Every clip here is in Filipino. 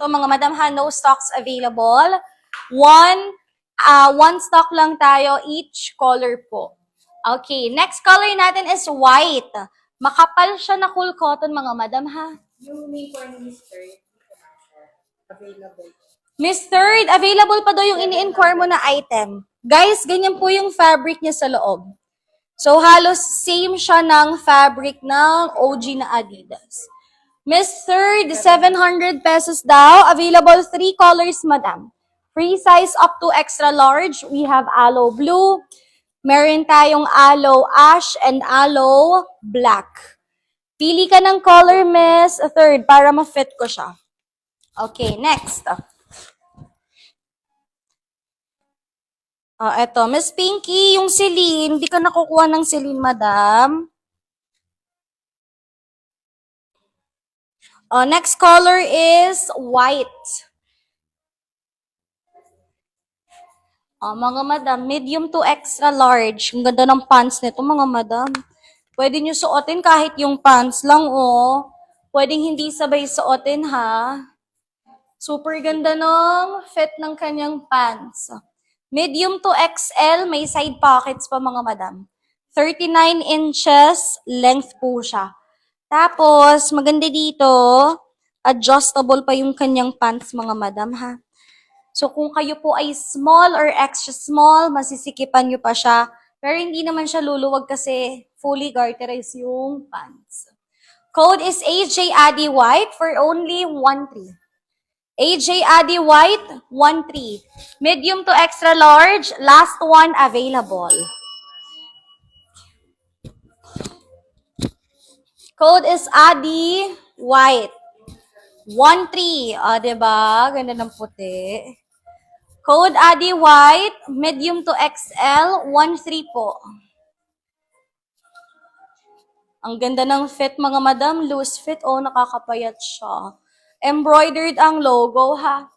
So, mga madam ha, no stocks available. One stock lang tayo, each color po. Okay, next color natin is white. Makapal siya na cool cotton, mga madam ha. Yung uniform ni Mr. available. Miss Third, available pa daw yung ini-inquire mo na item. Guys, ganyan po yung fabric niya sa loob. So, halos same siya ng fabric ng OG na Adidas. Miss Third, 700 pesos daw. Available 3 colors, madam. Free size up to extra large. We have aloe blue. Meron tayong aloe ash and aloe black. Pili ka ng color, Miss Third, para ma-fit ko siya. Okay, next. Eto, Miss Pinky, yung Celine, hindi ka nakukuha ng Celine, madam. Next color is white. Mga madam, medium to extra large. Ang ganda ng pants nito, mga madam. Pwede nyo suotin kahit yung pants lang, oh. Pwedeng hindi sabay suotin, ha. Super ganda ng fit ng kanyang pants. Medium to XL, may side pockets pa, mga madam. 39 inches length po siya. Tapos, maganda dito, adjustable pa yung kanyang pants, mga madam, ha. So, kung kayo po ay small or extra small, masisikipan nyo pa siya. Pero hindi naman siya luluwag kasi fully garterized yung pants. Code is AJ Addy White for only 1.3. AJ Addy White, 1.3. Medium to extra large, last one available. Code is Addy White, 1.3. Diba? Ganda ng puti. Code Addy White, medium to XL, 1.3 po. Ang ganda ng fit, mga madam. Loose fit. Oh, nakakapayat siya. Embroidered ang logo, ha?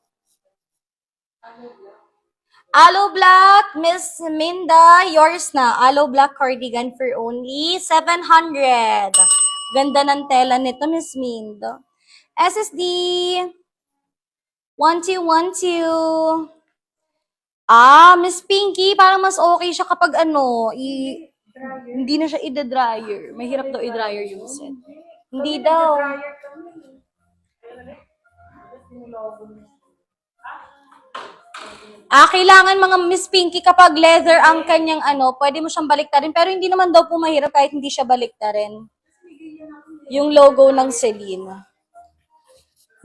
Aloe Black, Miss Minda, yours na. Aloe Black cardigan for only 700. Ganda ng tela nito, Miss Minda. SSD, 1212. Miss Pinky, parang mas okay siya kapag hindi na siya i-dryer. Mahirap daw i-dryer yung set. Hindi daw. Kailangan mga Miss Pinky kapag leather ang kanyang pwede mo siyang baliktarin. Pero hindi naman daw po mahirap kahit hindi siya baliktarin. Yung logo ng Celine.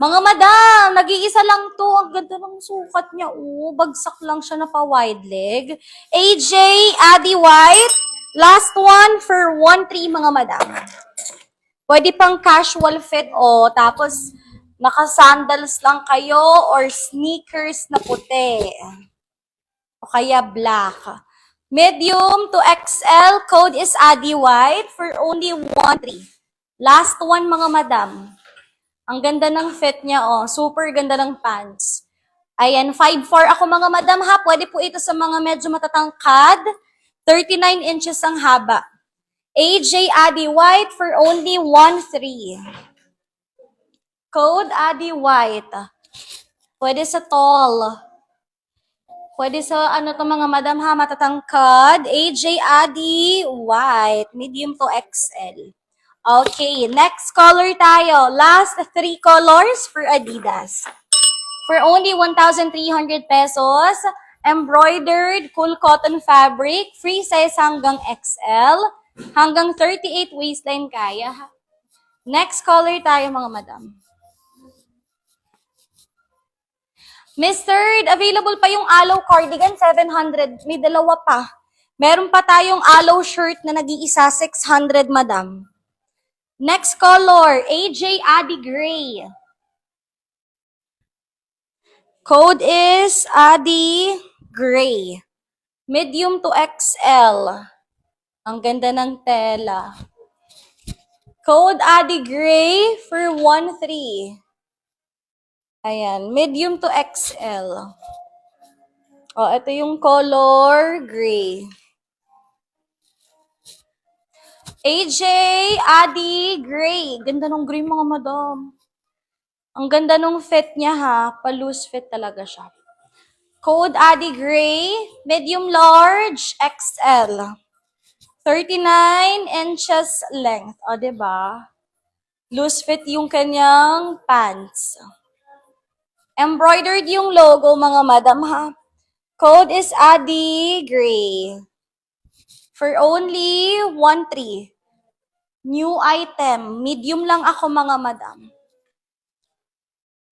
Mga madam, nag-iisa lang to. Ang ganda ng sukat niya. Bagsak lang siya na pa-wide leg. AJ, Addy White. Last one for 1.3 mga madam. Pwede pang casual fit tapos naka-sandals lang kayo or sneakers na puti. O kaya black. Medium to XL, code is Addy White for only 1.3. Last one mga madam. Ang ganda ng fit niya, super ganda ng pants. Ayan, 5'4" ako mga madam ha. Pwede po ito sa mga medyo matatangkad. 39 inches ang haba. AJ Addy White for only 1.3. Code Addy White. Pwede sa tall. Pwede sa mga madam ha, matatangkad. AJ Addy White. Medium to XL. Okay, next color tayo. Last 3 colors for Adidas. For only 1,300 pesos. Embroidered, cool cotton fabric. Free size hanggang XL. Hanggang 38 waistline kaya. Next color tayo mga madam. Miss Third, available pa yung aloe cardigan, 700. May dalawa pa. Meron pa tayong aloe shirt na nag-iisa, 600 madam. Next color, AJ Addy Gray. Code is Addy Gray. Medium to XL. Ang ganda ng tela. Code Addy Gray for 1.3. Ayan, medium to XL. Ito yung color gray. AJ Addy Gray. Ganda ng gray mga madam. Ang ganda nung fit niya ha. Pa-loose fit talaga siya. Code Adi Gray, medium large, XL. 39 inches length. O, diba? Loose fit yung kanyang pants. Embroidered yung logo, mga madam ha. Code is Adi Gray. For only 1.3. New item. Medium lang ako, mga madam.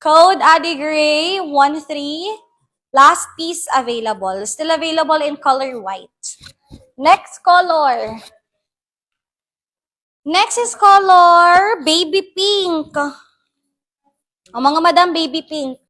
Code Adi Gray 13. Last piece available. Still available in color white. Next color. Next is color baby pink. Ang mga madam, baby pink.